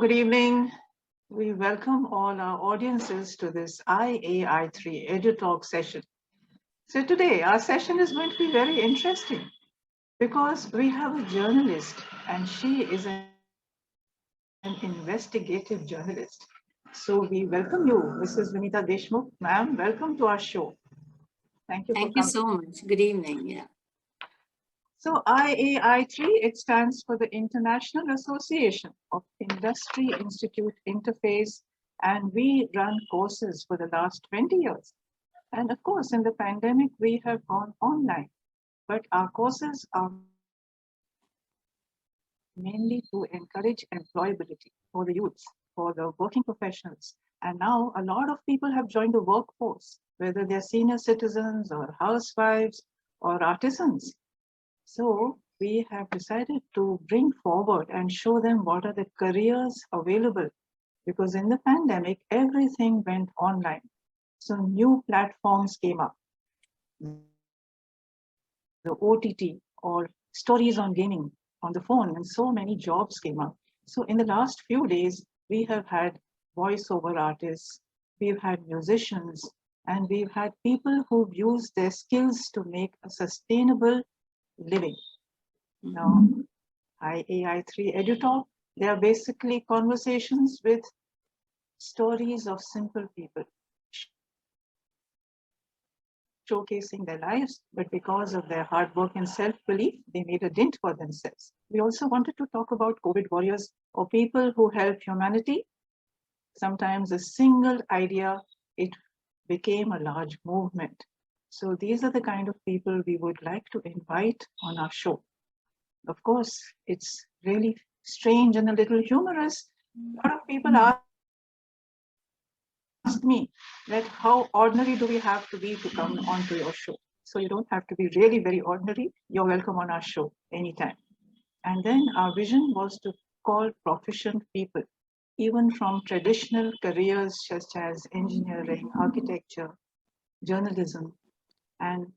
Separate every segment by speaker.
Speaker 1: good evening. We welcome all our audiences to this IAI3 EduTalk session. So today our session is going to be very interesting because we have a journalist and she is an investigative journalist. So we welcome you, Mrs. Vinita Deshmukh. Ma'am, welcome to our show. Thank you for coming.
Speaker 2: Thank you so much. Good evening. Yeah.
Speaker 1: So IAI3, it stands for the International Association of Industry Institute Interface, and we run courses for the last 20 years. And of course, in the pandemic, we have gone online, but our courses are mainly to encourage employability for the youths, for the working professionals. And now a lot of people have joined the workforce, whether they're senior citizens or housewives or artisans. So we have decided to bring forward and show them what are the careers available, because in the pandemic, everything went online. So new platforms came up, the OTT or stories on gaming on the phone, and so many jobs came up. So in the last few days, we have had voiceover artists, we've had musicians, and we've had people who've used their skills to make a sustainable living. Now, IAI3 EduTalk, they are basically conversations with stories of simple people, showcasing their lives, but because of their hard work and self-belief, they made a dent for themselves. We also wanted to talk about COVID warriors or people who help humanity. Sometimes a single idea, it became a large movement. So these are the kind of people we would like to invite on our show. Of course, it's really strange and a little humorous. A lot of people ask me that how ordinary do we have to be to come onto your show? So you don't have to be really very ordinary. You're welcome on our show anytime. And then our vision was to call proficient people, even from traditional careers such as engineering, architecture, journalism, and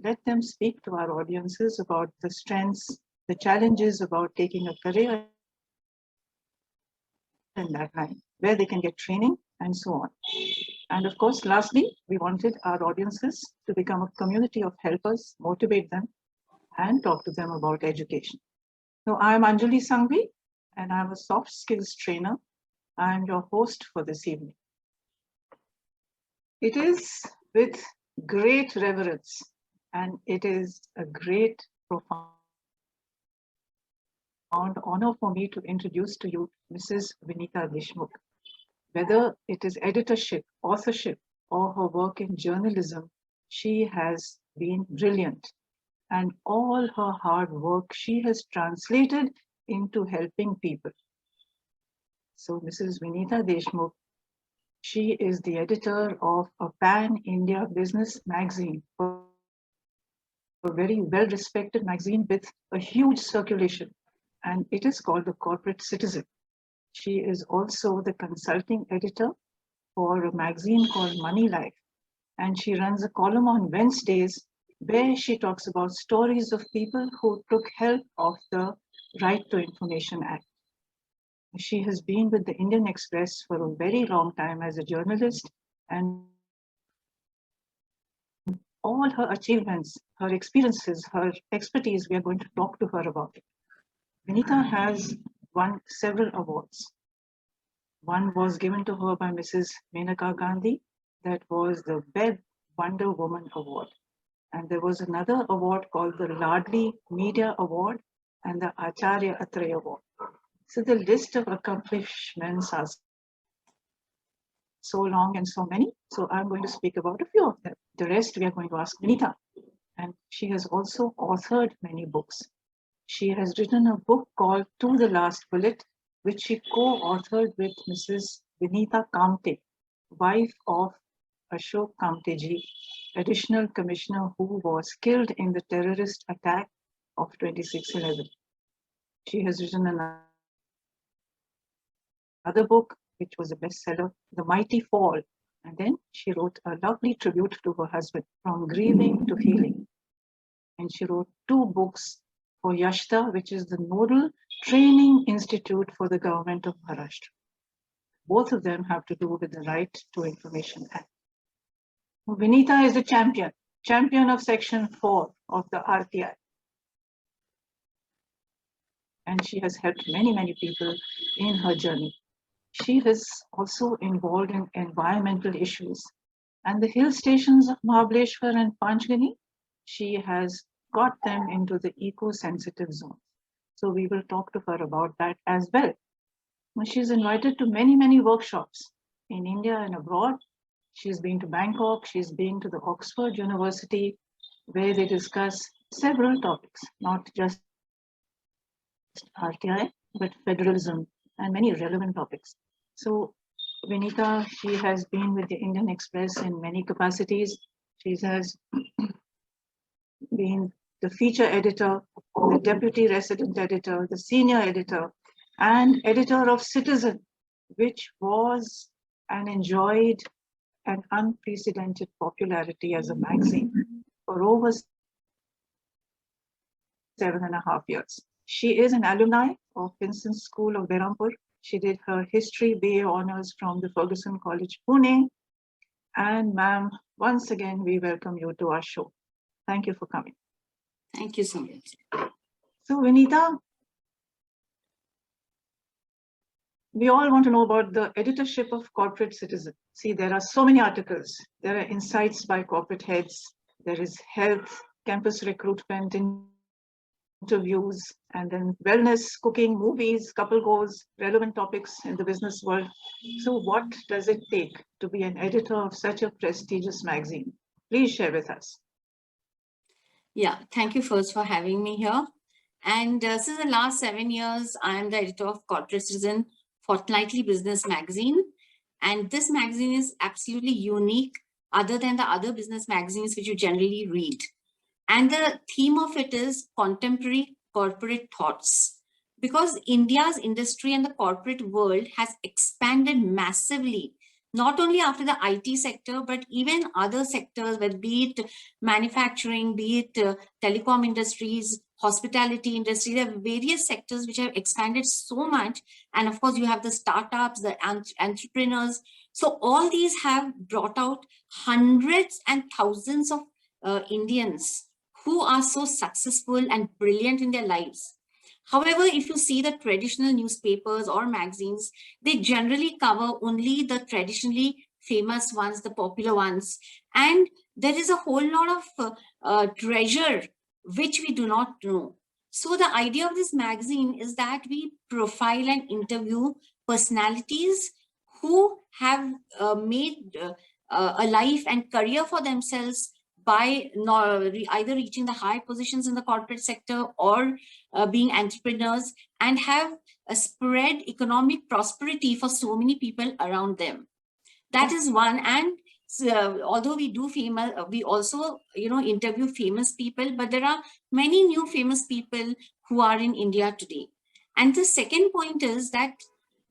Speaker 1: let them speak to our audiences about the strengths, the challenges about taking a career in that line, where they can get training and so on. And of course, lastly, we wanted our audiences to become a community of helpers, motivate them, and talk to them about education. So I'm Anjali Sangvi, and I'm a soft skills trainer. I'm your host for this evening. It is with great reverence, and it is a great, profound honor for me to introduce to you Mrs. Vinita Deshmukh. Whether it is editorship, authorship, or her work in journalism, she has been brilliant. And all her hard work she has translated into helping people. So Mrs. Vinita Deshmukh, she is the editor of a pan-India business magazine, a very well-respected magazine with a huge circulation, and it is called The Corporate Citizen. She is also the consulting editor for a magazine called Money Life, and she runs a column on Wednesdays where she talks about stories of people who took help of the Right to Information Act. She has been with the Indian Express for a very long time as a journalist, and all her achievements, her experiences, her expertise, we are going to talk to her about it. Vinita has won several awards. One was given to her by Mrs. Menaka Gandhi, that was the Web Wonder Woman Award. And there was another award called the Ladli Media Award and the Acharya Atre Award. So the list of accomplishments are so long and so many. So I'm going to speak about a few of them. The rest we are going to ask Vinita. And she has also authored many books. She has written a book called To the Last Bullet, which she co-authored with Mrs. Vinita Kamte, wife of Ashok Kamteji, additional commissioner who was killed in the terrorist attack of 26/11. She has written another book, which was a bestseller, The Mighty Fall. And then she wrote a lovely tribute to her husband, From Grieving to Healing. And she wrote 2 books for Yashta, which is the nodal Training Institute for the Government of Maharashtra. Both of them have to do with the Right to Information Act. Vinita is a champion of Section 4 of the RTI. And she has helped many people in her journey. She is also involved in environmental issues. And the hill stations of Mahabaleshwar and Panchgani, she has got them into the eco-sensitive zone. So we will talk to her about that as well. She's invited to many workshops in India and abroad. She's been to Bangkok, she's been to the Oxford University, where they discuss several topics, not just RTI, but federalism and many relevant topics. So Vinita, she has been with the Indian Express in many capacities. She has been the feature editor, the deputy resident editor, the senior editor, and editor of Citizen, which was and enjoyed an unprecedented popularity as a magazine for over 7.5 years. She is an alumni of Vincent School of Berhampur. She did her history BA honors from the Ferguson College, Pune. And ma'am, once again, we welcome you to our show. Thank you for coming.
Speaker 2: Thank you so much.
Speaker 1: So Vinita, we all want to know about the editorship of Corporate Citizen. See, there are so many articles. There are insights by corporate heads. There is health, campus recruitment, interviews, and then wellness, cooking, movies, couple goals, relevant topics in the business world. So what does it take to be an editor of such a prestigious magazine? Please share with us.
Speaker 2: Yeah, thank you first for having me here. And since the last 7 years, I am the editor of Corporate Citizen, fortnightly business magazine. And this magazine is absolutely unique other than the other business magazines which you generally read. And the theme of it is contemporary corporate thoughts. Because India's industry and the corporate world has expanded massively, not only after the IT sector, but even other sectors, whether be it manufacturing, be it telecom industries, hospitality industry. There are various sectors which have expanded so much. And of course, you have the startups, the entrepreneurs. So all these have brought out hundreds and thousands of Indians who are so successful and brilliant in their lives. However, if you see the traditional newspapers or magazines, they generally cover only the traditionally famous ones, the popular ones. And there is a whole lot of treasure which we do not know. So the idea of this magazine is that we profile and interview personalities who have made a life and career for themselves by either reaching the high positions in the corporate sector or being entrepreneurs, and have spread economic prosperity for so many people around them. That is one. And although we do we also interview famous people, but there are many new famous people who are in India today. And the second point is that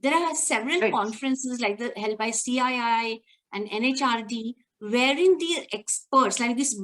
Speaker 2: there are several conferences like held by CII and NHRD, wherein the experts like these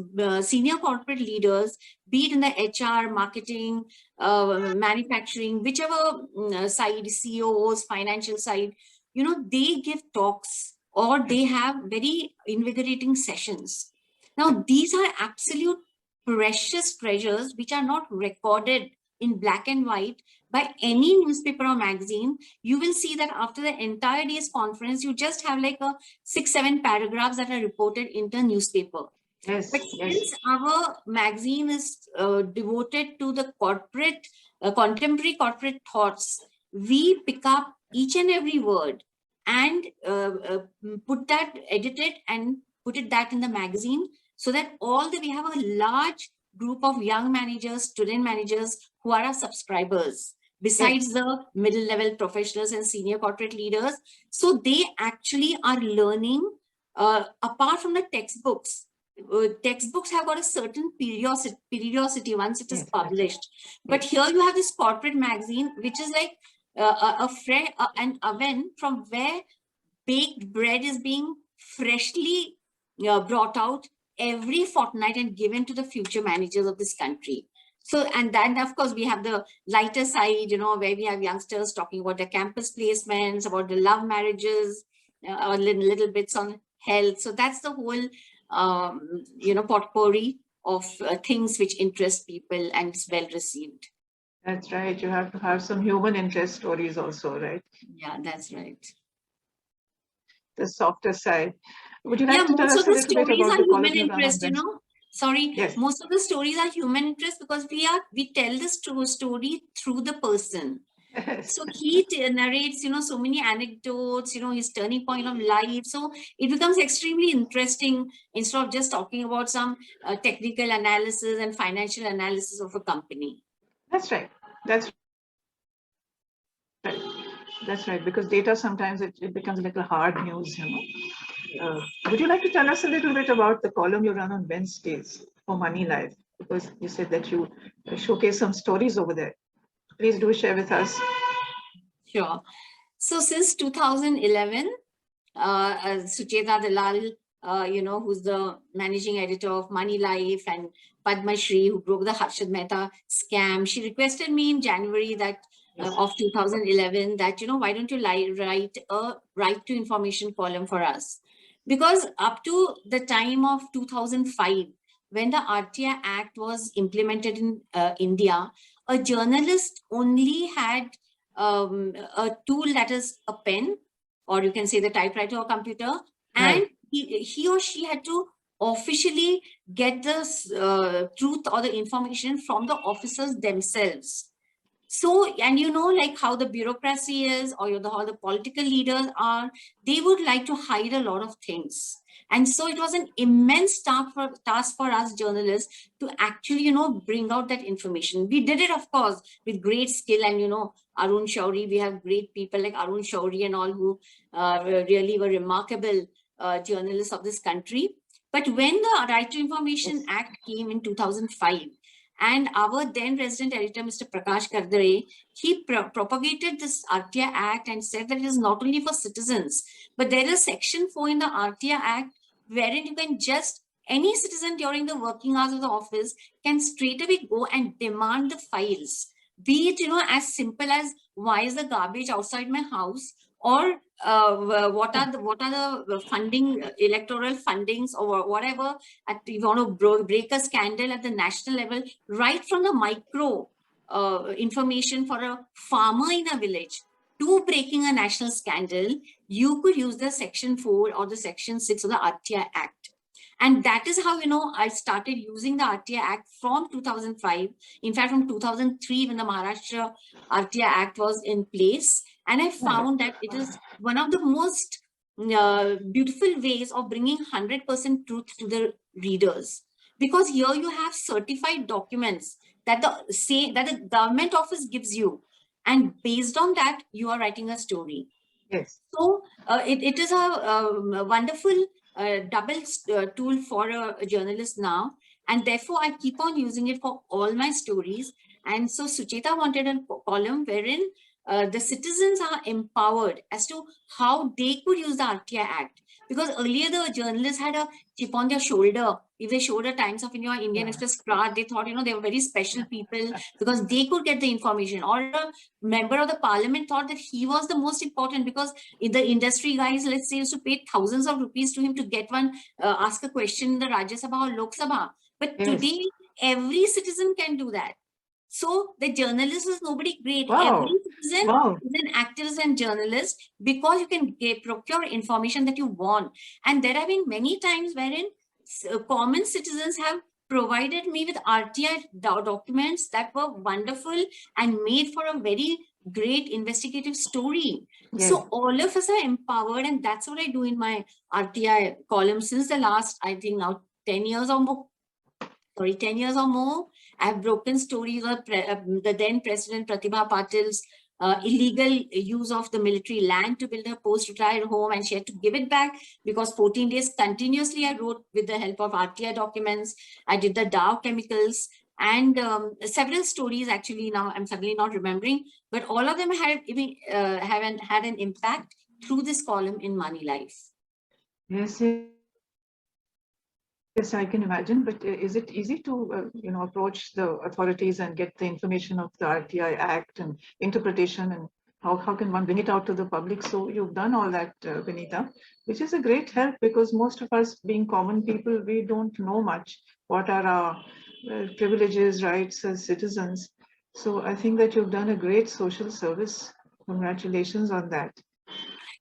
Speaker 2: senior corporate leaders, be it in the HR, marketing, manufacturing, whichever side, CEOs, financial side, they give talks or they have very invigorating sessions. Now, these are absolute precious treasures which are not recorded in black and white by any newspaper or magazine. You will see that after the entire day's conference, you just have like 6-7 paragraphs that are reported in the newspaper.
Speaker 1: Yes,
Speaker 2: but since our magazine is devoted to the corporate, contemporary corporate thoughts, we pick up each and every word and edit it and put that in the magazine, so that we have a large group of young managers, student managers who are our subscribers, besides the middle level professionals and senior corporate leaders. So they actually are learning apart from the textbooks. Textbooks have got a certain periodicity once it is published. But here you have this corporate magazine, which is like an oven from where baked bread is being freshly brought out every fortnight and given to the future managers of this country. So, and then of course we have the lighter side, where we have youngsters talking about their campus placements, about the love marriages, or little bits on health. So that's the whole, potpourri of things which interest people and it's well received.
Speaker 1: That's right. You have to have some human interest stories also, right?
Speaker 2: Yeah, that's right.
Speaker 1: The softer side. Would you like
Speaker 2: Yeah,
Speaker 1: to tell
Speaker 2: most
Speaker 1: us
Speaker 2: of
Speaker 1: a
Speaker 2: the
Speaker 1: little bit
Speaker 2: stories
Speaker 1: about
Speaker 2: are
Speaker 1: the column
Speaker 2: human
Speaker 1: you run on
Speaker 2: interest,
Speaker 1: Wednesday?
Speaker 2: Sorry,
Speaker 1: Yes.
Speaker 2: most of the stories are human interest because we tell the story through the person.
Speaker 1: Yes.
Speaker 2: So he narrates, so many anecdotes, his turning point of life. So it becomes extremely interesting instead of just talking about some technical analysis and financial analysis of a company.
Speaker 1: That's right. That's right. That's right. Because data sometimes it becomes a little hard news, would you like to tell us a little bit about the column you run on Wednesdays for Money Life? Because you said that you showcase some stories over there. Please do share with us.
Speaker 2: Sure. So since 2011, Sucheta Dalal, who's the managing editor of Money Life, and Padma Shri, who broke the Harshad Mehta scam, she requested me in January of 2011 that, why don't you write a right to information column for us? Because up to the time of 2005, when the RTI Act was implemented in India, a journalist only had a tool that is a pen, or you can say the typewriter or computer, and
Speaker 1: Right.
Speaker 2: he or she had to officially get the truth or the information from the officers themselves. So, and like how the bureaucracy is, or how the political leaders are, they would like to hide a lot of things. And so it was an immense task for us journalists to actually, bring out that information. We did it, of course, with great skill. And, Arun Shauri, we have great people like Arun Shauri and all who really were remarkable journalists of this country. But when the Right to Information Act came in 2005, and our then resident editor, Mr. Prakash Kardare, he propagated this RTI Act and said that it is not only for citizens, but there is Section 4 in the RTI Act wherein you can just, any citizen during the working hours of the office can straight away go and demand the files. Be it, as simple as why is the garbage outside my house, or what are the funding, electoral fundings, or whatever. You want to break a scandal at the national level, right from the micro information for a farmer in a village to breaking a national scandal, you could use the Section 4 or the Section 6 of the RTI Act. And that is how, I started using the RTI Act from 2005. In fact, from 2003, when the Maharashtra RTI Act was in place. And I found that it is one of the most beautiful ways of bringing 100% truth to the readers. Because here you have certified documents that the government office gives you. And based on that, you are writing a story.
Speaker 1: Yes.
Speaker 2: So it is a wonderful double tool for a journalist now. And therefore, I keep on using it for all my stories. And so Sucheta wanted a column wherein the citizens are empowered as to how they could use the RTI Act. Because earlier the journalists had a chip on their shoulder. If they showed a Times of India or Indian Express card, they thought, they were very special people because they could get the information. Or a member of the parliament thought that he was the most important because the industry guys, let's say, used to pay thousands of rupees to him to get one, ask a question in the Rajya Sabha or Lok Sabha. But today, every citizen can do that. So the journalist is nobody great.
Speaker 1: Wow.
Speaker 2: Every citizen is an activist and journalist because you can procure information that you want. And there have been many times wherein common citizens have provided me with RTI documents that were wonderful and made for a very great investigative story.
Speaker 1: Yes.
Speaker 2: So all of us are empowered, and that's what I do in my RTI column since the last, I think now 10 years or more. 10 years or more. I've broken stories of the then President Pratibha Patil's illegal use of the military land to build her post-retired home, and she had to give it back because 14 days continuously I wrote with the help of RTI documents. I did the Dow chemicals and several stories actually now I'm suddenly not remembering, but all of them had an impact through this column in Money Life.
Speaker 1: Yes, Yes, I can imagine, but is it easy to, approach the authorities and get the information of the RTI Act and interpretation, and how can one bring it out to the public? So you've done all that, Vinita, which is a great help, because most of us being common people, we don't know much what are our privileges, rights as citizens. So I think that you've done a great social service. Congratulations on that.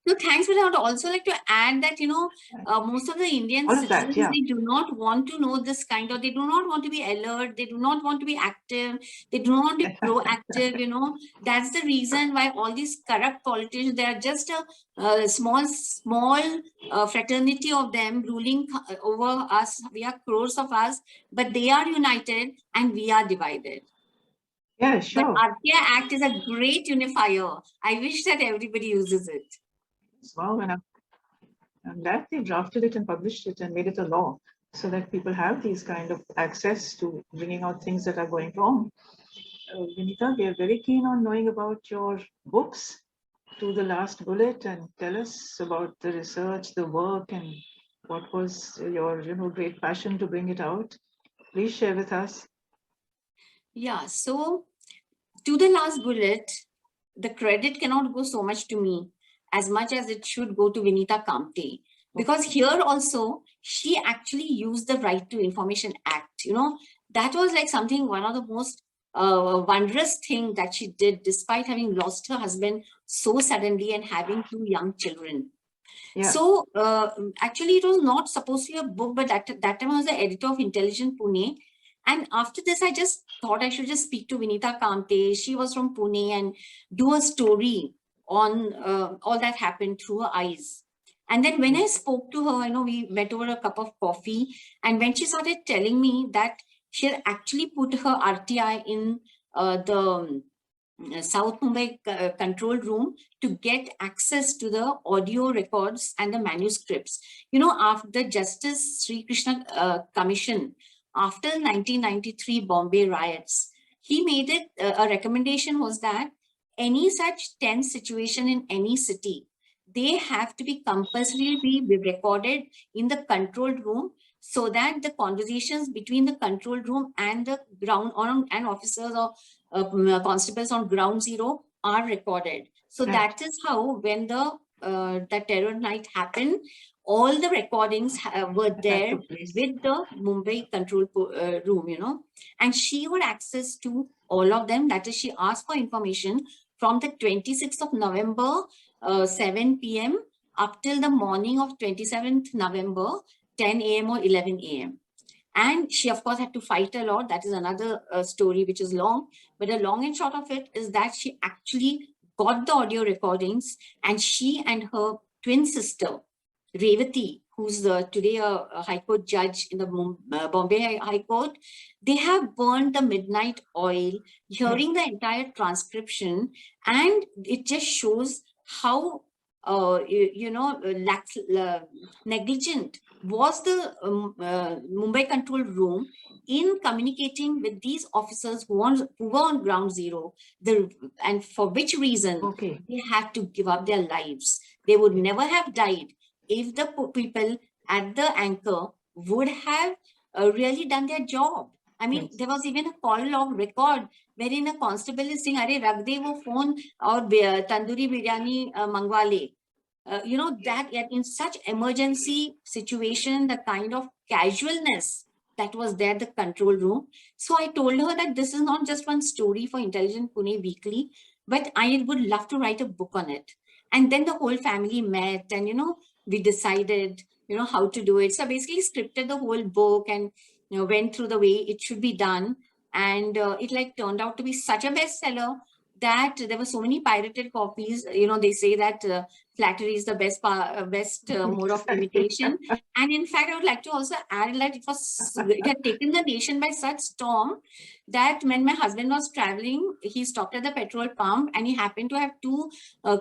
Speaker 2: No, thanks, but I would also like to add that, most of the Indian
Speaker 1: All of that,
Speaker 2: citizens,
Speaker 1: yeah.
Speaker 2: they do not want to know this kind of, they do not want to be alert, they do not want to be active, they do not want to be proactive, That's the reason why all these corrupt politicians, they are just a small fraternity of them ruling over us. We are crores of us, but they are united and we are divided.
Speaker 1: Yeah,
Speaker 2: But
Speaker 1: sure.
Speaker 2: RTI Act is a great unifier. I wish that everybody uses it.
Speaker 1: Wow, and I'm glad they drafted it and published it and made it a law, so that people have these kind of access to bringing out things that are going wrong. Vinita, we are very keen on knowing about your books, To the Last Bullet, and tell us about the research, the work, and what was your great passion to bring it out. Please share with us.
Speaker 2: Yeah, so To the Last Bullet, the credit cannot go so much to me as much as it should go to Vinita Kamte. Because here also, she actually used the Right to Information Act. That was like something, one of the most wondrous thing that she did, despite having lost her husband so suddenly and having 2 young children.
Speaker 1: Yeah.
Speaker 2: So actually, it was not supposed to be a book, but that time I was the editor of Intelligent Pune. And after this, I just thought I should just speak to Vinita Kamte. She was from Pune, and do a story on all that happened through her eyes. And then when I spoke to her, we met over a cup of coffee. And when she started telling me that she had actually put her RTI in the South Mumbai control room to get access to the audio records and the manuscripts. After the Justice Sri Krishna Commission, after 1993 Bombay riots, he made it, a recommendation was that any such tense situation in any city, they have to be compulsorily be recorded in the control room, so that the conversations between the control room and the ground and officers or constables on ground zero are recorded. So that is how, when the terror night happened, all the recordings were there with the Mumbai control room, and she would access to all of them. That is, she asked for information from the 26th of November, 7 p.m. up till the morning of 27th November, 10 a.m. or 11 a.m. And she, of course, had to fight a lot. That is another story which is long. But the long and short of it is that she actually got the audio recordings, and she and her twin sister, Revati, who's today a High Court judge in the Bombay High Court, they have burned the midnight oil, hearing the entire transcription. And it just shows how, negligent was the Mumbai control room in communicating with these officers who were on ground zero, and for which reason they had to give up their lives. They would never have died if the people at the anchor would have really done their job. I mean, there was even a call log record wherein a constable is saying, "Arey, rag de wo phone aur tandoori biryani mangwa le." That yet in such emergency situation, the kind of casualness that was there at the control room. So I told her that this is not just one story for Intelligent Pune Weekly, but I would love to write a book on it. And then the whole family met, and we decided how to do it. So basically scripted the whole book, and went through the way it should be done. And it turned out to be such a bestseller that there were so many pirated copies. They say that flattery is the best mode of imitation. And in fact, I would like to also add that it had taken the nation by such storm that when my husband was traveling, he stopped at the petrol pump, and he happened to have 2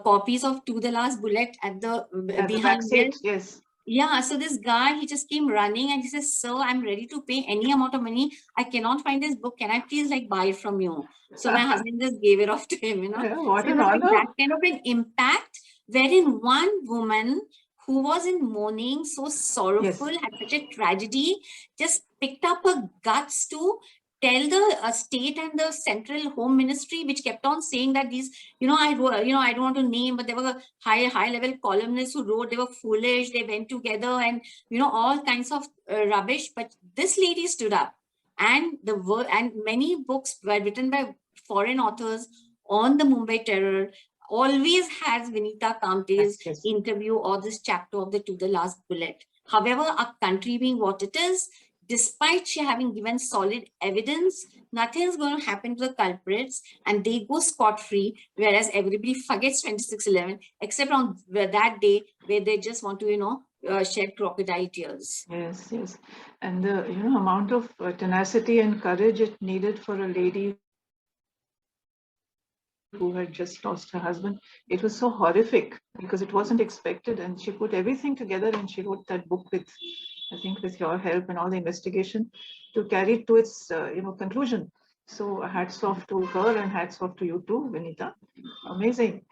Speaker 2: copies of To the Last Bullet at the behind
Speaker 1: the yes.
Speaker 2: Yeah, so this guy, he just came running and he says, "Sir, I'm ready to pay any amount of money. I cannot find this book. Can I please buy it from you?" So my husband just gave it off to him,
Speaker 1: What
Speaker 2: so
Speaker 1: an honor.
Speaker 2: that kind of an impact, wherein one woman who was in mourning, so sorrowful, had such a tragedy, just picked up her guts to tell the state and the central home ministry, which kept on saying that these, I don't want to name, but there were high level columnists who wrote they were foolish, they went together, and all kinds of rubbish. But this lady stood up, and many books were written by foreign authors on the Mumbai terror always has Vinita Kamte's interview or this chapter of the To the Last Bullet. However, our country being what it is, despite she having given solid evidence, nothing is going to happen to the culprits and they go scot-free, whereas everybody forgets 26/11, except on that day where they just want to, shed crocodile tears.
Speaker 1: Yes, yes. And the amount of tenacity and courage it needed for a lady who had just lost her husband, it was so horrific because it wasn't expected, and she put everything together and she wrote that book with, I think, with your help and all the investigation to carry it to its conclusion. So hats off to her and hats off to you too, Vinita. Amazing.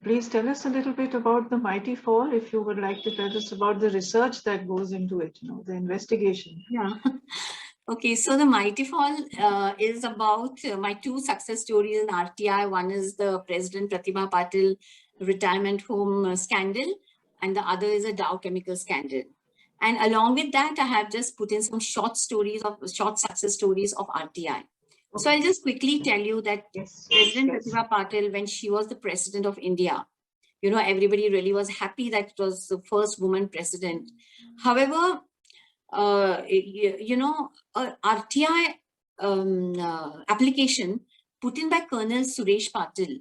Speaker 1: Please tell us a little bit about the Mighty Fall, if you would like to tell us about the research that goes into it, the investigation.
Speaker 2: Yeah. Okay, so the Mighty Fall is about my two success stories in RTI. One is the President Pratibha Patil retirement home scandal, and the other is a Dow Chemical scandal. And along with that, I have just put in some short success stories of RTI. Okay. So I'll just quickly tell you that President Pratibha Patil, when she was the President of India, everybody really was happy that it was the first woman president. However, RTI application put in by Colonel Suresh Patil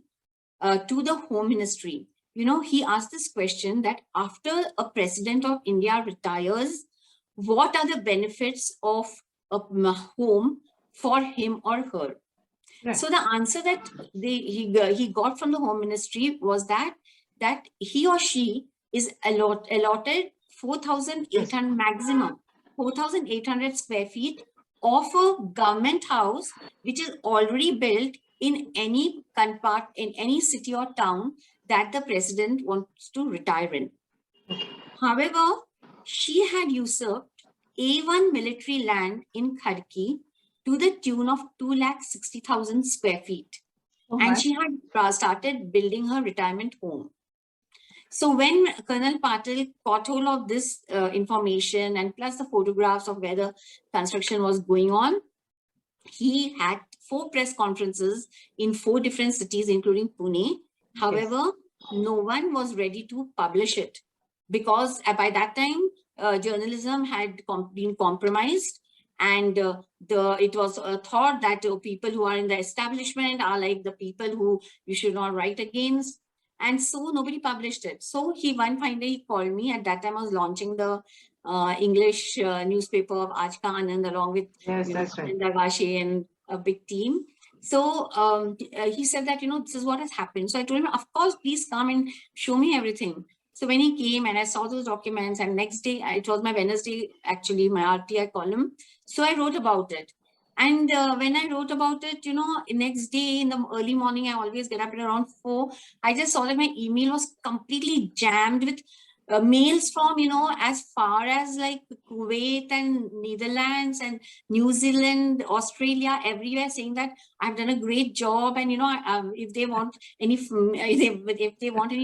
Speaker 2: to the Home Ministry. He asked this question that after a president of India retires, what are the benefits of a home for him or her? Right. So the answer that he got from the Home Ministry was that he or she is allotted 4,800 maximum, 4,800 square feet of a government house, which is already built in any in any city or town that the president wants to retire in. However, she had usurped A1 military land in Khadki to the tune of 260,000 square feet. And she had started building her retirement home. So when Colonel Patil caught hold of this information and plus the photographs of where the construction was going on, he had 4 press conferences in 4 different cities, including Pune. However, no one was ready to publish it because by that time, journalism had been compromised. And it was thought that people who are in the establishment are like the people who you should not write against. And so nobody published it. So one fine day he called me. At that time, I was launching the English newspaper of Aaj Ka Anand along with Darvashi and a big team. So he said that, this is what has happened. So I told him, of course, please come and show me everything. So when he came and I saw those documents, and next day, it was my Wednesday, actually, my RTI column. So I wrote about it. And when I wrote about it, next day in the early morning, I always get up at around 4. I just saw that my email was completely jammed with mails from, as far as like Kuwait and Netherlands and New Zealand, Australia, everywhere, saying that I've done a great job. And, if they want any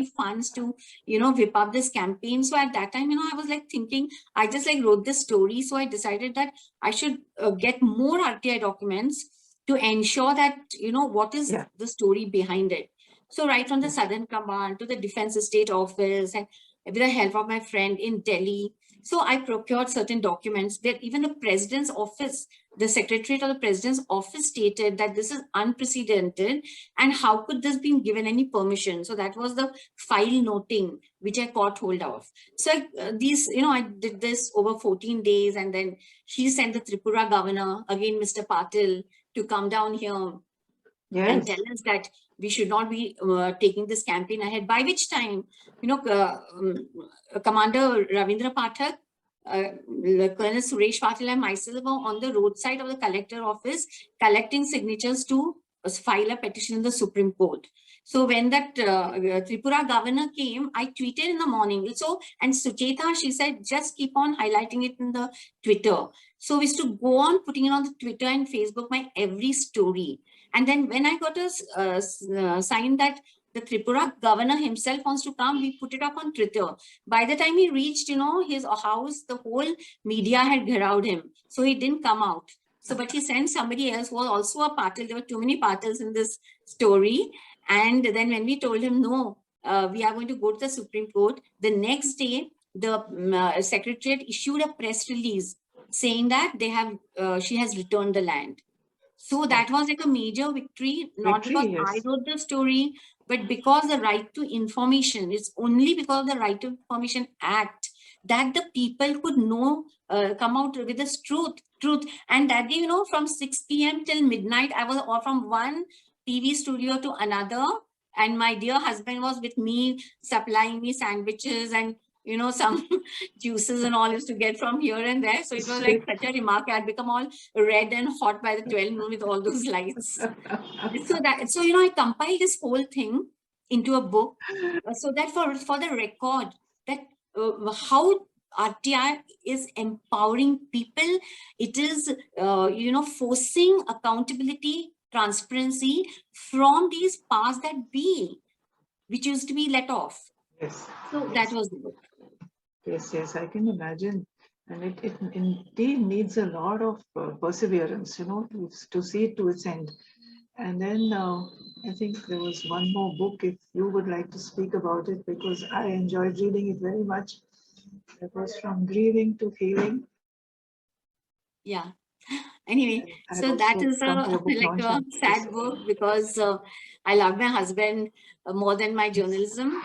Speaker 2: funds to, whip up this campaign. So at that time, I was like thinking, I just like wrote this story. So I decided that I should get more RTI documents to ensure that, what is the story behind it. So right from the Southern Command to the Defense Estate Office, and with the help of my friend in Delhi. So I procured certain documents that even the president's office, the secretariat of the president's office stated that this is unprecedented and how could this be given any permission? So that was the file noting which I caught hold of. So I did this over 14 days, and then he sent the Tripura governor, again, Mr. Patil, to come down here and tell us that we should not be taking this campaign ahead, by which time, Commander Ravindra Pathak, Colonel Suresh Patil and myself were on the roadside of the collector office collecting signatures to file a petition in the Supreme Court. So when that Tripura governor came, I tweeted in the morning. So, and Sucheta, she said, just keep on highlighting it in the Twitter. So we used to go on putting it on the Twitter and Facebook, my every story. And then when I got a sign that the Tripura governor himself wants to come, we put it up on Twitter. By the time he reached, his house, the whole media had gharawed him. So he didn't come out. So, but he sent somebody else who was also a patil. There were too many patils in this story. And then when we told him, no, we are going to go to the Supreme Court, the next day, the Secretariat issued a press release saying that she has returned the land. So that was like a major victory, not because I wrote the story, but because the right to information, it's only because of the Right to Information Act that the people could know, come out with this truth. And that day, from 6 p.m. till midnight, I was from one TV studio to another, and my dear husband was with me, supplying me sandwiches and some juices and all used to get from here and there. So it was like such a remark. I had become all red and hot by the 12 noon with all those lights. So I compiled this whole thing into a book, so that for the record that how RTI is empowering people. It is forcing accountability, transparency from these powers that be, which used to be let off.
Speaker 1: Yes.
Speaker 2: So that was the book.
Speaker 1: Yes, I can imagine. And it indeed needs a lot of perseverance, to see it to its end. And then I think there was one more book, if you would like to speak about it, because I enjoyed reading it very much. It was From Grieving to Healing.
Speaker 2: Yeah. Anyway, so that is like a sad book, because I love my husband more than my journalism.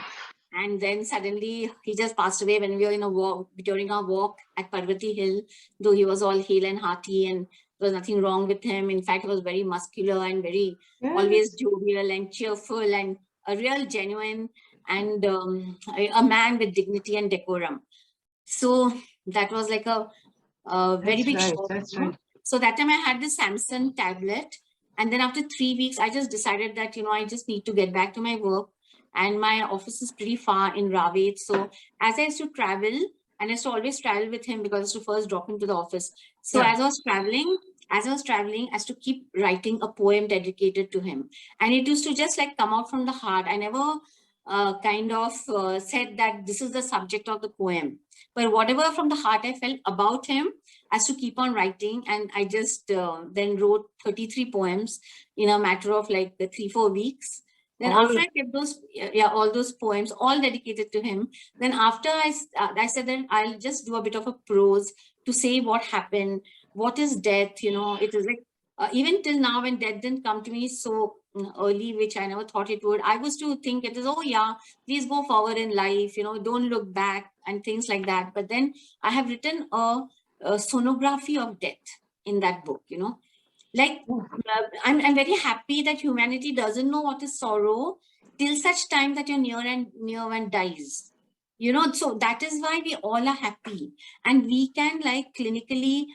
Speaker 2: And then suddenly he just passed away when we were in a walk, during our walk at Parvati Hill, though he was all hale and hearty and there was nothing wrong with him. In fact, he was very muscular and very always jovial and cheerful and a real genuine and a man with dignity and decorum. So that was like a very big shock.
Speaker 1: That's right.
Speaker 2: So that time I had this Samsung tablet. And then after 3 weeks, I just decided that, I just need to get back to my work. And my office is pretty far in Ravit. So as I used to travel, and I used to always travel with him because I used to first drop him to the office. So as I was traveling, I used to keep writing a poem dedicated to him. And it used to just like come out from the heart. I never said that this is the subject of the poem. But whatever from the heart I felt about him, I used to keep on writing. And I just then wrote 33 poems in a matter of like 3-4 weeks. Then after I kept all those poems, all dedicated to him, then after I said that I'll just do a bit of a prose to say what happened, what is death, it is like, even till now when death didn't come to me so early, which I never thought it would, I was to think it is, oh yeah, please go forward in life, don't look back and things like that. But then I have written a sonography of death in that book, like I'm very happy that humanity doesn't know what is sorrow till such time that your near one dies. So that is why we all are happy, and we can like clinically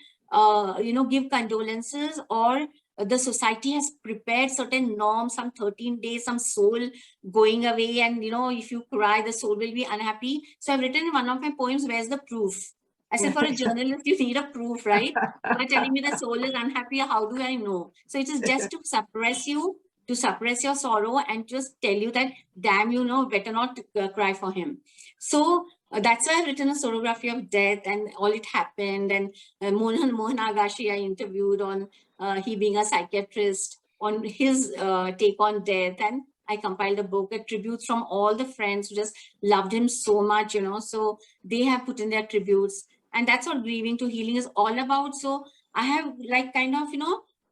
Speaker 2: give condolences, or the society has prepared certain norms, some 13 days, some soul going away, and if you cry, the soul will be unhappy. So I've written in one of my poems, where's the proof? I said, for a journalist, you need a proof, right? You are telling me the soul is unhappy. How do I know? So it is just to suppress you, to suppress your sorrow, and just tell you that, damn, better not cry for him. So that's why I've written a sonography of death and all it happened. And Mohan Agashi, I interviewed on he being a psychiatrist, on his take on death. And I compiled a book, tributes from all the friends who just loved him so much, so they have put in their tributes. And that's what Grieving to Healing is all about. So I have like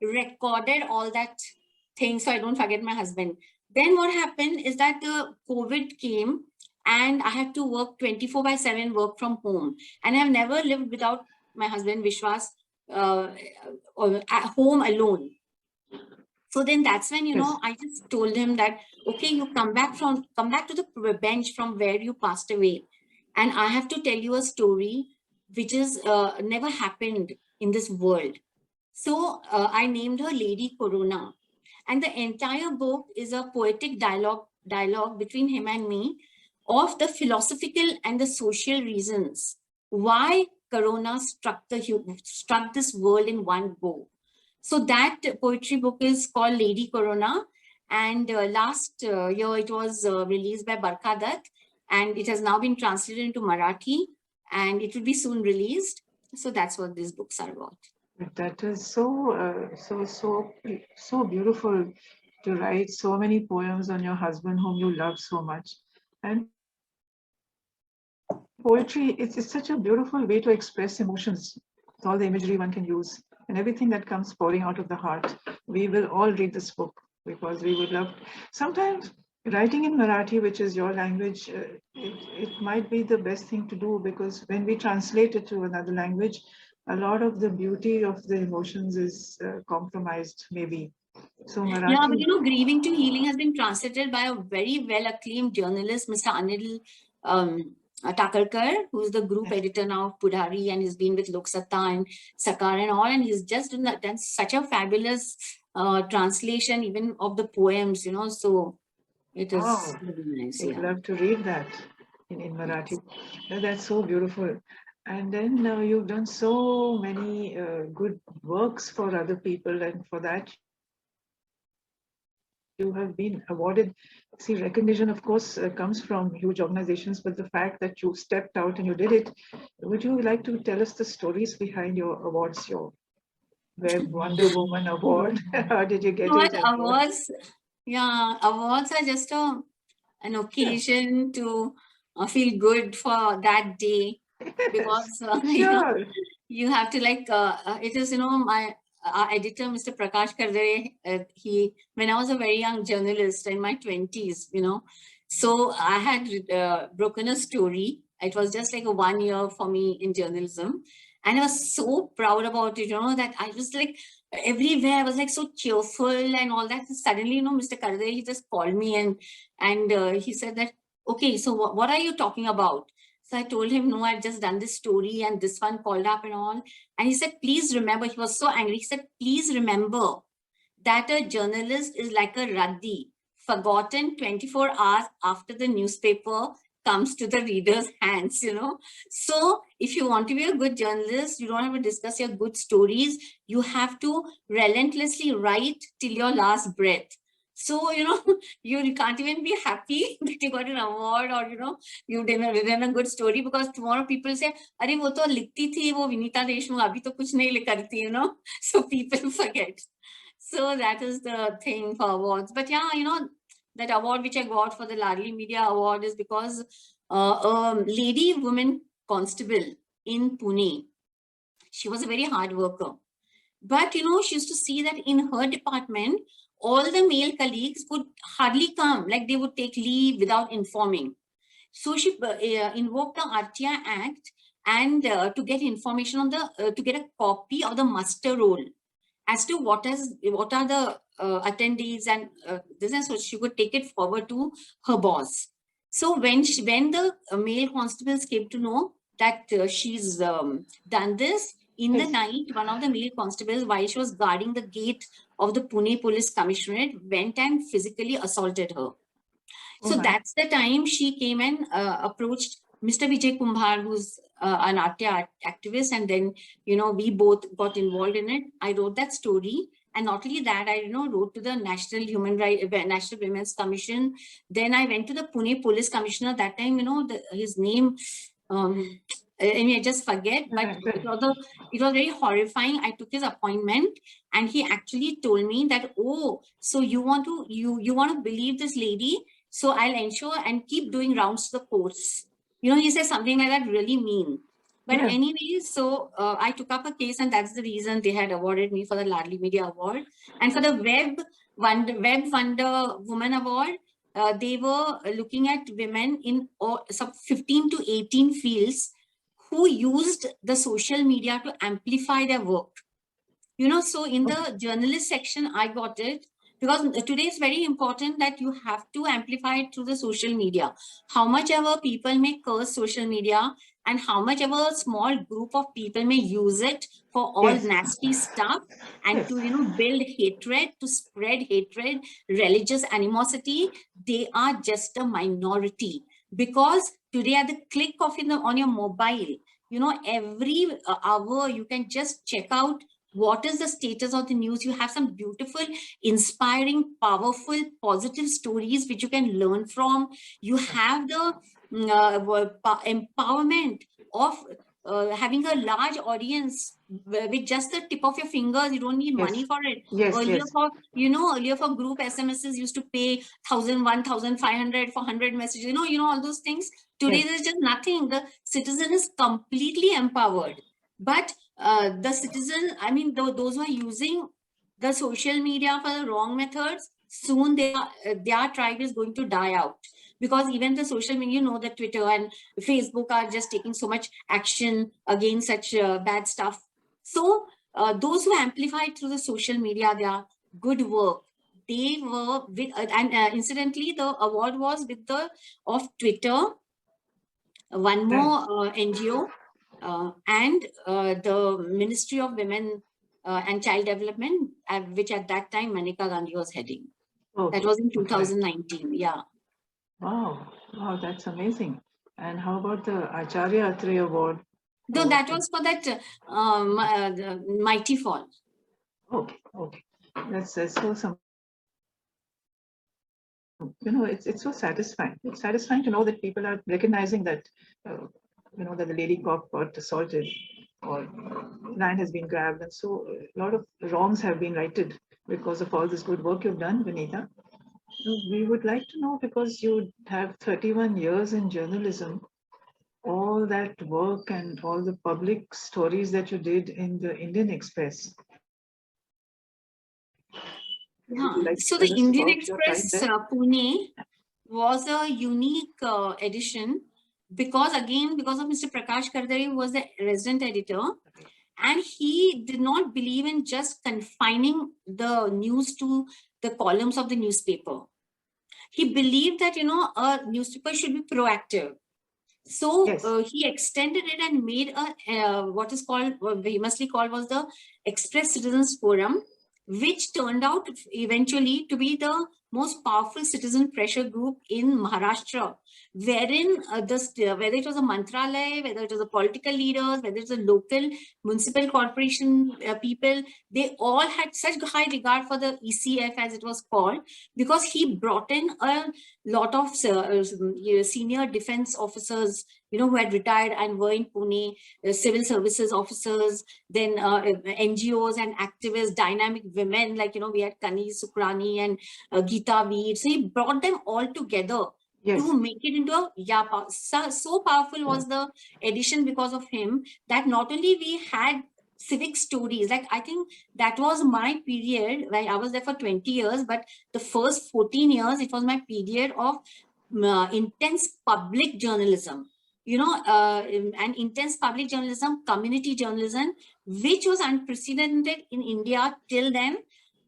Speaker 2: recorded all that thing so I don't forget my husband. Then what happened is that the COVID came and I had to work 24/7, work from home. And I've never lived without my husband, Vishwas, at home alone. So then that's when, I just told him that, okay, you come back to the bench from where you passed away. And I have to tell you a story which is never happened in this world. So I named her Lady Corona. And the entire book is a poetic dialogue between him and me of the philosophical and the social reasons why Corona struck this world in one go. So that poetry book is called Lady Corona. And last year it was released by Barkha Dutt, and it has now been translated into Marathi, and it will be soon released. So that's what these books are about.
Speaker 1: That is so beautiful to write so many poems on your husband whom you love so much. And poetry, it's such a beautiful way to express emotions. It's all the imagery one can use and everything that comes pouring out of the heart. We will all read this book because we would love. Sometimes writing in Marathi, which is your language, it might be the best thing to do, because when we translate it to another language, a lot of the beauty of the emotions is compromised, maybe. So Marathi.
Speaker 2: Yeah, but you know, Grieving to Healing has been translated by a very well acclaimed journalist, Mr. Anil Takarkar, who's the group editor now of Pudhari, and he's been with Lok Satta and Sakar and all, and he's just done such a fabulous translation even of the poems, you know, so it is really nice.
Speaker 1: I would love to read that in Marathi. That's so beautiful. And then you've done so many good works for other people, and for that you have been awarded. See, recognition, of course, comes from huge organizations, but the fact that you stepped out and you did it, would you like to tell us the stories behind your awards, your Web Wonder Woman Award? How did you get it?
Speaker 2: Awards, yeah, awards are just an occasion to feel good for that day, because you have to like, it is, you know, my our editor, Mr. Prakash Kardare, when I was a very young journalist in my 20s, you know, so I had broken a story. It was just like a 1 year for me in journalism. And I was so proud about it, you know, that I was like, everywhere I was like so cheerful and all that. And suddenly, you know, Mr. Kardare, he just called me and he said that, okay, so what are you talking about? So I told him, no, I've just done this story and this one called up and all. And he said, please remember, he was so angry. He said, please remember that a journalist is like a raddi, forgotten 24 hours after the newspaper comes to the reader's hands, you know. So if you want to be a good journalist, you don't have to discuss your good stories. You have to relentlessly write till your last breath. So, you know, you can't even be happy that you got an award or, you know, you written a good story, because tomorrow people say, "Arey, wo to likhti thi, wo Vinita Deshmukh, abhi to kuch nahi karti," you know. So people forget. So that is the thing for awards. But yeah, you know, that award which I got for the Ladli Media Award is because a lady woman constable in Pune, she was a very hard worker. But, you know, she used to see that in her department, all the male colleagues would hardly come, like they would take leave without informing. So she invoked the RTI Act and to get information on the, to get a copy of the muster roll as to what are the attendees and this, and so she would take it forward to her boss. So when the male constables came to know that she's done this, in the night, one of the male constables, while she was guarding the gate of the Pune Police Commissionerate, went and physically assaulted her. So that's the time she came and approached Mr. Vijay Kumbhar, who's an RTI activist. And then, you know, we both got involved in it. I wrote that story. And not only that, I, you know, wrote to the National Women's Commission. Then I went to the Pune Police Commissioner. That time, you know, his name, I mean, I just forget, but it was very horrifying. I took his appointment and he actually told me that, oh, so you want to believe this lady? So I'll ensure and keep doing rounds to the courts. You know, he said something like that, really mean. But anyway, so I took up a case, and that's the reason they had awarded me for the Ladli Media Award. And for the Web Wonder Woman Award, they were looking at women in some 15 to 18 fields who used the social media to amplify their work. You know, so in the journalist section, I got it. because today is very important that you have to amplify it through the social media. How much ever people may curse social media, and how much ever a small group of people may use it for all
Speaker 1: Yes.
Speaker 2: nasty stuff, and
Speaker 1: Yes.
Speaker 2: to build hatred, to spread hatred, religious animosity, they are just a minority. Because today at the click of on your mobile, every hour you can just check out what is the status of the news. You have some beautiful, inspiring, powerful, positive stories which you can learn from. You have the empowerment of having a large audience with just the tip of your fingers. You don't need money for it.
Speaker 1: Yes,
Speaker 2: Earlier
Speaker 1: yes.
Speaker 2: earlier for group SMSs used to pay 1,000, 1,500 for 100 messages, all those things. Today
Speaker 1: Yes.
Speaker 2: there's just nothing. The citizen is completely empowered. But the citizen, I mean, those who are using the social media for the wrong methods, soon their tribe is going to die out. Because even the social media, the Twitter and Facebook are just taking so much action against such bad stuff. So those who amplified through the social media their good work, they were with, and incidentally, the award was with the of Twitter, one more NGO, and the Ministry of Women and Child Development, which at that time Maneka Gandhi was heading.
Speaker 1: Okay.
Speaker 2: That was in 2019. Yeah.
Speaker 1: Wow. Wow, that's amazing. And how about the IAI3 award?
Speaker 2: No, that was for that the Mighty Fall.
Speaker 1: Okay, okay. That's so some. It's so satisfying. It's satisfying to know that people are recognizing that, that the lady cop got assaulted or lion has been grabbed, and so a lot of wrongs have been righted because of all this good work you've done, Vinita. We would like to know, because you have 31 years in journalism, all that work and all the public stories that you did in the Indian Express.
Speaker 2: Yeah.
Speaker 1: Like
Speaker 2: So the
Speaker 1: tell us
Speaker 2: Indian
Speaker 1: about your time
Speaker 2: Express
Speaker 1: there?
Speaker 2: Pune was a unique edition because of Mr. Prakash Kardare, who was the resident editor, and he did not believe in just confining the news to the columns of the newspaper. He believed that a newspaper should be proactive. So
Speaker 1: Yes.
Speaker 2: he extended it and made what is called, famously called, was the Express Citizens Forum, which turned out eventually to be the most powerful citizen pressure group in Maharashtra, wherein whether it was a Mantralaya, whether it was a political leaders, whether it's a local municipal corporation people, they all had such high regard for the ECF, as it was called, because he brought in a lot of senior defense officers, who had retired and were in Pune, civil services officers, then NGOs and activists, dynamic women, like, we had Kani Sukrani and Geeta Veer. So he brought them all together to make it into a, so powerful was the edition because of him, that not only we had civic stories, like I think that was my period, like I was there for 20 years, but the first 14 years, it was my period of intense public journalism, and intense public journalism, community journalism, which was unprecedented in India till then.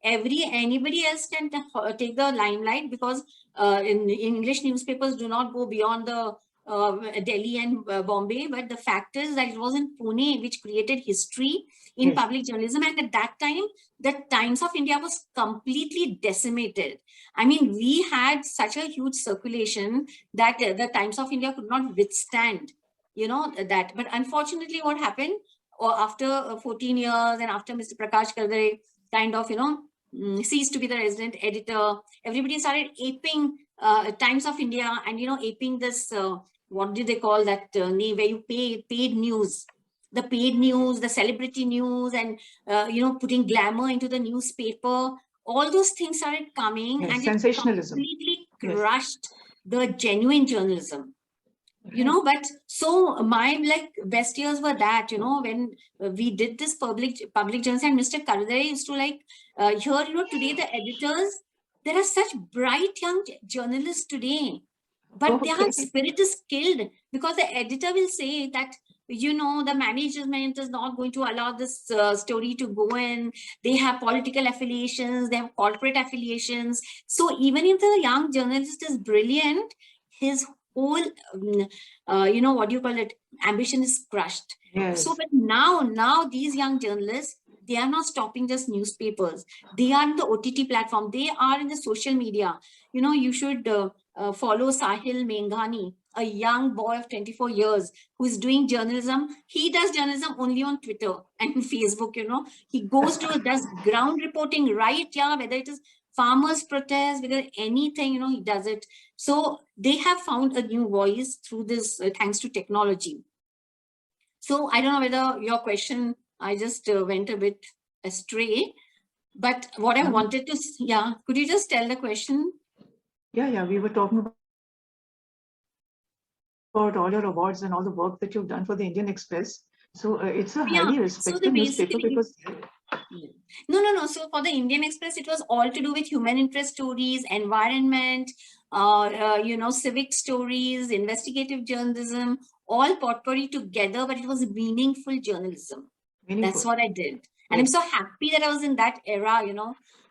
Speaker 2: Anybody else can take the limelight, because in English newspapers do not go beyond the Delhi and Bombay, but the fact is that it was in Pune which created history in public journalism. And at that time, the Times of India was completely decimated. I mean, we had such a huge circulation that the Times of India could not withstand, that. But unfortunately, what happened after 14 years and after Mr. Prakash Kardare kind of, ceased to be the resident editor, everybody started aping Times of India and, aping this, what do they call that name, where you pay paid news, the paid news, the celebrity news, and, putting glamour into the newspaper. All those things started coming, and
Speaker 1: sensationalism.
Speaker 2: It completely crushed the genuine journalism. But so my best years were that, when we did this public journalism, and Mr. Kardare used to here, today the editors, there are such bright young journalists today, but their spirit is killed, because the editor will say that the management is not going to allow this story to go in. They have political affiliations, they have corporate affiliations. So even if the young journalist is brilliant, his whole, what do you call it, ambition is crushed.
Speaker 1: Yes.
Speaker 2: So but now these young journalists, they are not stopping just newspapers. They are in the OTT platform. They are in the social media. You should follow Sahil Menghani, a young boy of 24 years who is doing journalism. He does journalism only on Twitter and Facebook. He goes to does ground reporting, right? Yeah, whether it is farmers protest, whether anything, he does it. So they have found a new voice through this, thanks to technology. So I don't know whether your question, I just went a bit astray, but what I wanted to, could you just tell the question?
Speaker 1: Yeah, we were talking about all your awards and all the work that you've done for the Indian Express. So it's a highly respected newspaper because...
Speaker 2: No. So for the Indian Express, it was all to do with human interest stories, environment, civic stories, investigative journalism, all potpourri together, but it was meaningful journalism. That's what I did. And I'm so happy that I was in that era,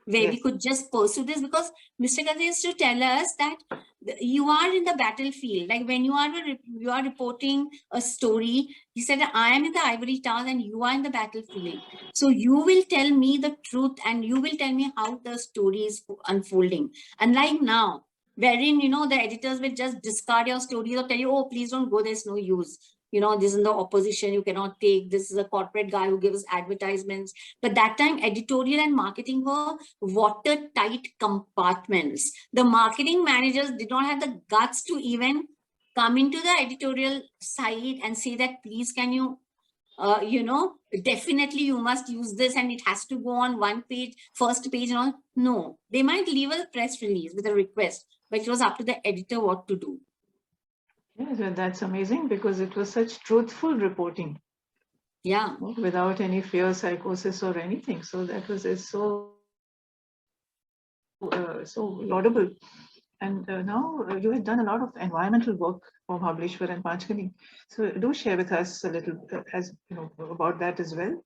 Speaker 2: where we could just pursue this, because Mr. Kazi used to tell us that you are in the battlefield. Like when you are reporting a story, he said, I am in the ivory tower and you are in the battlefield. So you will tell me the truth and you will tell me how the story is unfolding. Unlike now, wherein, the editors will just discard your stories or tell you, oh, please don't go, there's no use. This is the opposition, you cannot take, this is a corporate guy who gives advertisements. But that time, editorial and marketing were watertight compartments. The marketing managers did not have the guts to even come into the editorial side and say that, please, can you, definitely you must use this and it has to go on one page, first page and all. No, they might leave a press release with a request, but it was up to the editor what to do.
Speaker 1: Yeah, that's amazing because it was such truthful reporting.
Speaker 2: Yeah.
Speaker 1: Without any fear, psychosis or anything. So that was so laudable. And now you have done a lot of environmental work for Mahabaleshwar and Panchgani. So do share with us a little about that as well.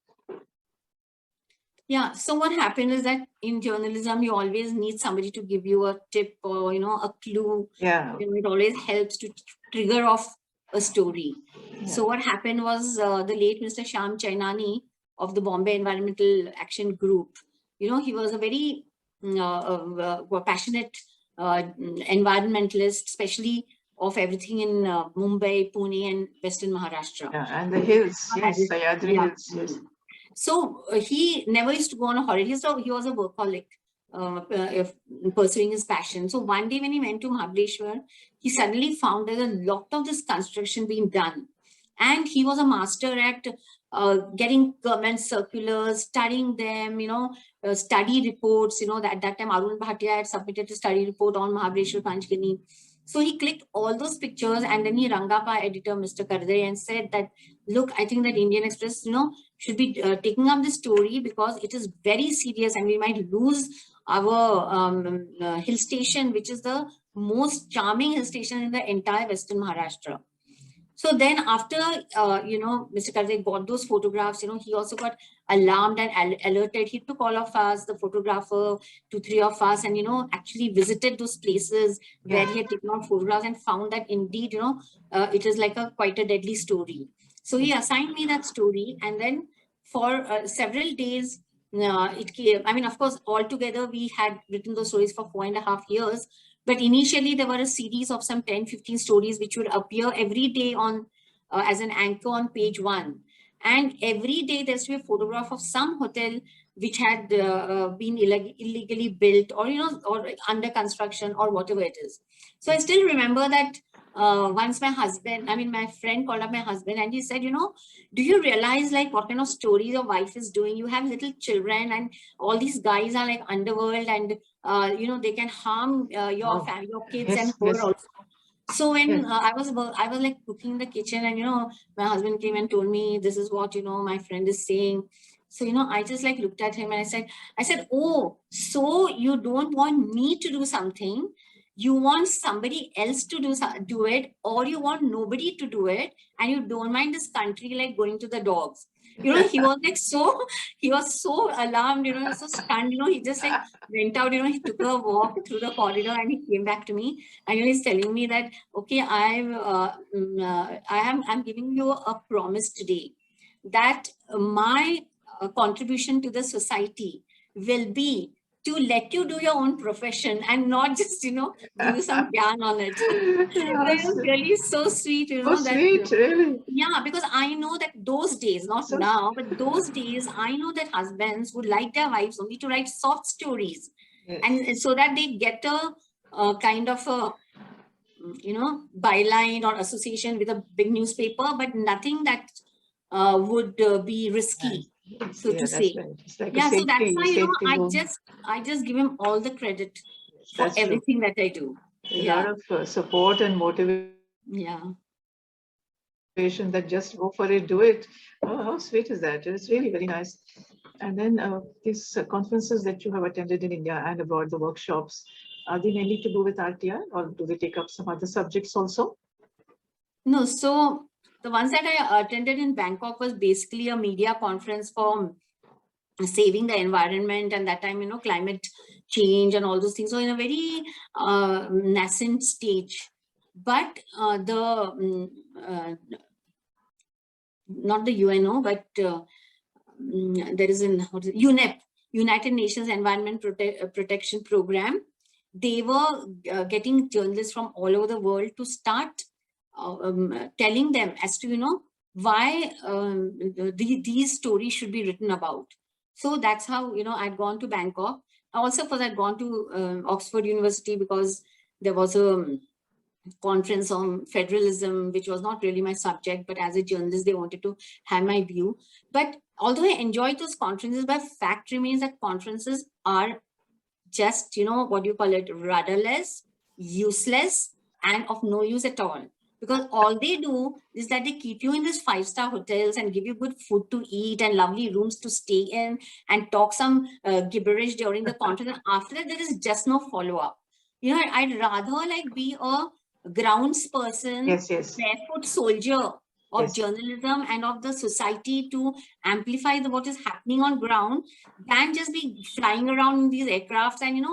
Speaker 2: Yeah. So what happened is that in journalism, you always need somebody to give you a tip or, a clue.
Speaker 1: Yeah.
Speaker 2: It always helps to trigger off a story. Yeah. So what happened was the late Mr. Shyam Chainani of the Bombay Environmental Action Group, he was a very passionate environmentalist, especially of everything in Mumbai, Pune and Western Maharashtra.
Speaker 1: Yeah, and the hills, yes, Sahyadri Hills, yes.
Speaker 2: So he never used to go on a holiday. So he was a workaholic, pursuing his passion. So one day when he went to Mahabaleshwar, he suddenly found there's a lot of this construction being done. And he was a master at getting government circulars, studying them, study reports, at that time Arun Bhatia had submitted a study report on Mahabaleshwar Panchgani. So he clicked all those pictures and then he rang up our editor, Mr. Kardare, and said that, look, I think that Indian Express, should be taking up this story because it is very serious and we might lose our hill station, which is the most charming hill station in the entire Western Maharashtra. So then after, Mr. Kardare got those photographs, he also got alarmed and alerted. He took all of us, the photographer, 2-3 of us, and, actually visited those places where he had taken out photographs and found that indeed, it is like quite a deadly story. So he assigned me that story. And then for several days, it came. I mean, of course, altogether, we had written those stories for 4.5 years. But initially, there were a series of some 10-15 stories which would appear every day on as an anchor on page 1. And every day, there's to be a photograph of some hotel which had been illegally built or, or under construction or whatever it is. So I still remember that once my friend called up my husband and he said, do you realize like what kind of stories your wife is doing? You have little children and all these guys are like underworld and, they can harm your family, your kids and her also. So when I was like cooking in the kitchen and, my husband came and told me, this is what, my friend is saying. So, I just like looked at him and I said, oh, so you don't want me to do something. you want somebody else to do it, or you want nobody to do it, and you don't mind this country like going to the dogs. He was like he was so alarmed, he was so stunned, he just like went out, he took a walk through the corridor and he came back to me and he's telling me that, okay, I'm giving you a promise today that my contribution to the society will be to let you do your own profession and not just, give you some gyan on it. That was really so sweet,
Speaker 1: So sweet, really.
Speaker 2: Yeah, because I know that those days, not now, but those days, I know that husbands would like their wives only to write soft stories. Yes. And so that they get a kind of a, byline or association with a big newspaper, but nothing that would be risky, so to say.
Speaker 1: Like
Speaker 2: yeah, so that's why, I just give him all the credit for everything that I do.
Speaker 1: A lot of support and motivation.
Speaker 2: Yeah.
Speaker 1: That just go for it, do it. Oh, how sweet is that? It's really very nice. And then these conferences that you have attended in India and abroad, the workshops, are they mainly to do with RTI, or do they take up some other subjects also?
Speaker 2: No, so the ones that I attended in Bangkok was basically a media conference for saving the environment, and that time, climate change and all those things. So in a very nascent stage. But not the UNO, but there is an UNEP, United Nations Environment Protection Program. They were getting journalists from all over the world to start telling them as to, why these stories should be written about. So that's how, I'd gone to Bangkok. Also, first I'd gone to Oxford University because there was a conference on federalism, which was not really my subject, but as a journalist, they wanted to have my view. But although I enjoyed those conferences, but fact remains that conferences are just, what do you call it, rudderless, useless, and of no use at all. Because all they do is that they keep you in these 5-star hotels and give you good food to eat and lovely rooms to stay in and talk some gibberish during the conference. And after that, there is just no follow-up. I'd rather like be a grounds person, barefoot soldier of journalism and of the society to amplify what is happening on ground than just be flying around in these aircrafts. And,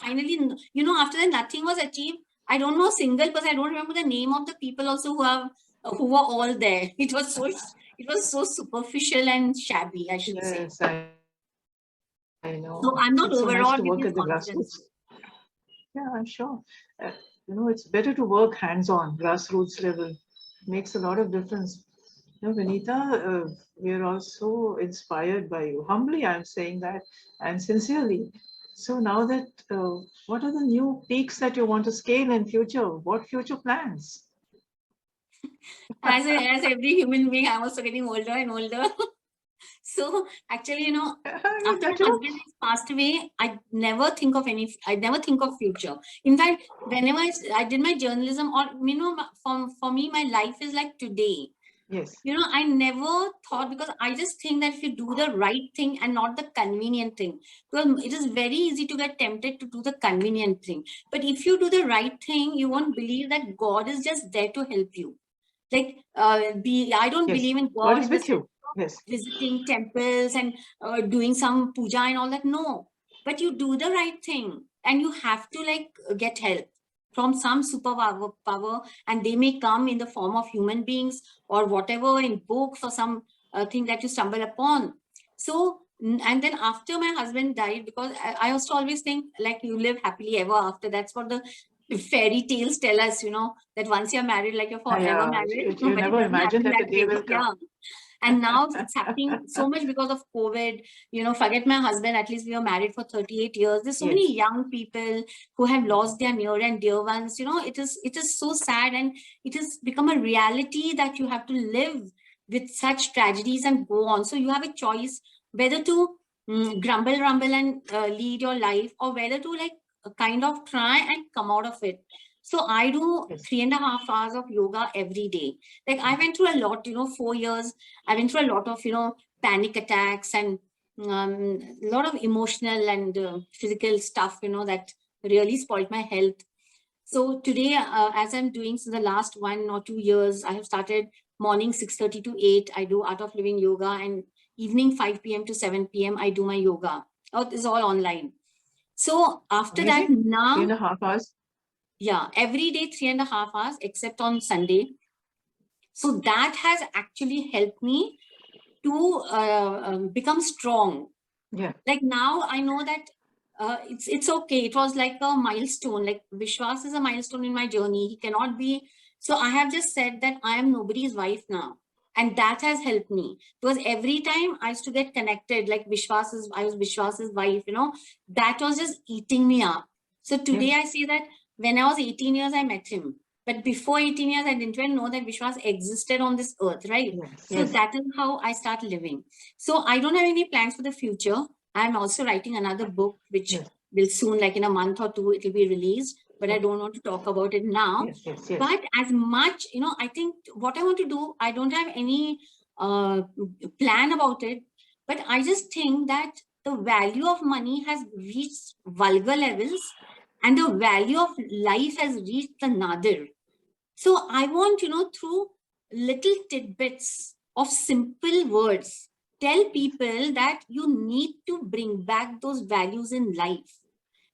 Speaker 2: finally, after that, nothing was achieved. I don't know a single person. I don't remember the name of the people also who were all there. It was so superficial and shabby, I should say.
Speaker 1: I know.
Speaker 2: So I'm not overawed
Speaker 1: to work at the grassroots. Yeah, I'm sure. It's better to work hands-on, grassroots level. Makes a lot of difference. Vinita, we are also inspired by you. Humbly, I'm saying that, and sincerely. So now that, what are the new peaks that you want to scale in future? What future plans?
Speaker 2: As every human being, I'm also getting older and older. So actually, after my husband passed away, I never think of future. In fact, whenever I did my journalism, or for me, my life is like today.
Speaker 1: Yes.
Speaker 2: I never thought, because I just think that if you do the right thing and not the convenient thing, because it is very easy to get tempted to do the convenient thing. But if you do the right thing, you won't believe that God is just there to help you. Like, I don't believe in God
Speaker 1: is with you. Yes.
Speaker 2: Visiting temples and doing some puja and all that. No, but you do the right thing and you have to get help from some power, and they may come in the form of human beings or whatever, in books or some thing that you stumble upon. So, and then after my husband died, because I used to always think you live happily ever after. That's what the fairy tales tell us, that once you're married, you're forever married.
Speaker 1: You never imagine that the day will come.
Speaker 2: And now it's happening so much because of COVID. Forget my husband, at least we were married for 38 years. There's so many young people who have lost their near and dear ones. It is so sad, and it has become a reality that you have to live with such tragedies and go on. So you have a choice whether to grumble, rumble and lead your life, or whether to kind of try and come out of it. So I do 3.5 hours of yoga every day. I went through a lot, 4 years. I went through a lot of, panic attacks and a lot of emotional and physical stuff, that really spoiled my health. So today, as I'm doing since the last 1 or 2 years, I have started morning 6:30 to 8. I do Art of Living yoga, and evening 5 p.m. to 7 p.m. I do my yoga. Oh, it's all online. So after that,
Speaker 1: Amazing.
Speaker 2: now,
Speaker 1: 3.5 hours.
Speaker 2: yeah, every day 3.5 hours, except on Sunday. So that has actually helped me to become strong.
Speaker 1: Yeah.
Speaker 2: Like now I know that it's okay. It was like a milestone. Like Vishwas is a milestone in my journey. He cannot be. So I have just said that I am nobody's wife now. And that has helped me, because every time I used to get connected, like I was Vishwas's wife, that was just eating me up. So today
Speaker 1: Yes.
Speaker 2: I say that when I was 18 years, I met him. But before 18 years, I didn't even know that Vishwas existed on this earth, right?
Speaker 1: Yes.
Speaker 2: So
Speaker 1: Yes.
Speaker 2: that is how I start living. So I don't have any plans for the future. I'm also writing another book, which
Speaker 1: Yes.
Speaker 2: will soon, like in a month or two, it will be released. But I don't want to talk about it now.
Speaker 1: Yes. Yes. Yes.
Speaker 2: But as much, I think what I want to do, I don't have any plan about it. But I just think that the value of money has reached vulgar levels, and the value of life has reached the nadir. So I want, through little tidbits of simple words, tell people that you need to bring back those values in life.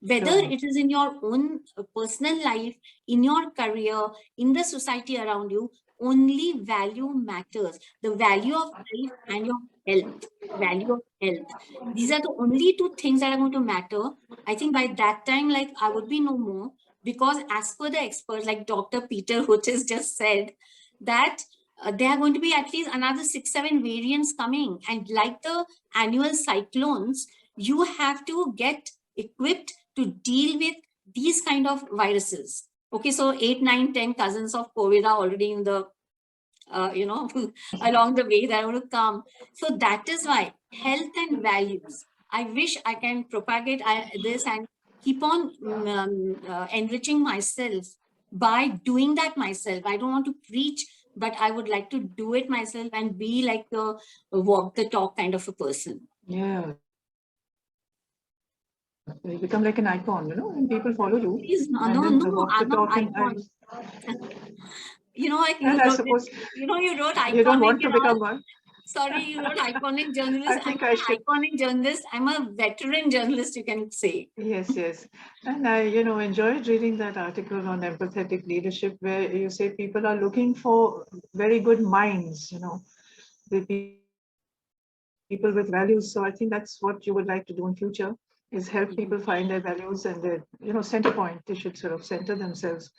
Speaker 2: Whether
Speaker 1: Sure.
Speaker 2: it is in your own personal life, in your career, in the society around you, only value matters. The value of life and your health. Value of health. These are the only two things that are going to matter. I think by that time, like I would be no more, because as per the experts, like Dr. Peter Hotez just said, that there are going to be at least another 6-7 variants coming. And like the annual cyclones, you have to get equipped to deal with these kind of viruses. Okay, so 8, 9, 10 cousins of COVID are already in the, along the way that are going to come. So that is why health and values. I wish I can propagate this and keep on enriching myself by doing that myself. I don't want to preach, but I would like to do it myself and be like a walk the talk kind of a person.
Speaker 1: Yeah. You become like an icon, and people follow you.
Speaker 2: Please, no,
Speaker 1: And then the walk the
Speaker 2: I'm not
Speaker 1: talk, and
Speaker 2: icon. Like
Speaker 1: and
Speaker 2: you
Speaker 1: I
Speaker 2: wrote it,
Speaker 1: suppose
Speaker 2: you wrote
Speaker 1: you don't
Speaker 2: iconic
Speaker 1: want to
Speaker 2: and all.
Speaker 1: become one.
Speaker 2: Sorry, you wrote iconic
Speaker 1: I
Speaker 2: journalist. I'm
Speaker 1: think
Speaker 2: not
Speaker 1: I
Speaker 2: an
Speaker 1: should.
Speaker 2: iconic journalist. I'm a veteran journalist, you can say.
Speaker 1: Yes, yes. And I, enjoyed reading that article on empathetic leadership where you say people are looking for very good minds, the people with values. So I think that's what you would like to do in future, is help
Speaker 2: Mhm.
Speaker 1: people find their values and their, center point. They should sort of center themselves.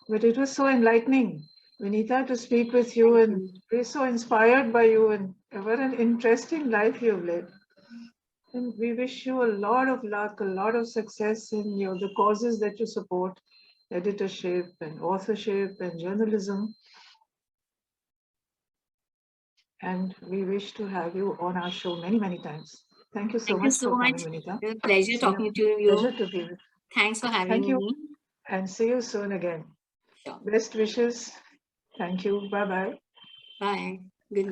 Speaker 1: But it was so enlightening, Vinita, to speak with you,
Speaker 2: Thank
Speaker 1: and
Speaker 2: you.
Speaker 1: we're so inspired by you, and what an interesting life you've led. And we wish you a lot of luck, a lot of success in the causes that you support, editorship and authorship and journalism. And we wish to have you on our show many, many times. Thank you so
Speaker 2: Thank you
Speaker 1: much
Speaker 2: so
Speaker 1: for
Speaker 2: much.
Speaker 1: coming, Vinita.
Speaker 2: It was a pleasure
Speaker 1: See you.
Speaker 2: talking to you.
Speaker 1: Pleasure to be with.
Speaker 2: Thanks for
Speaker 1: Thank
Speaker 2: having
Speaker 1: you,
Speaker 2: me.
Speaker 1: and see you soon again.
Speaker 2: Sure.
Speaker 1: Best wishes. Thank you. Bye bye.
Speaker 2: Bye. Good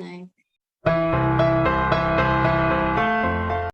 Speaker 2: night.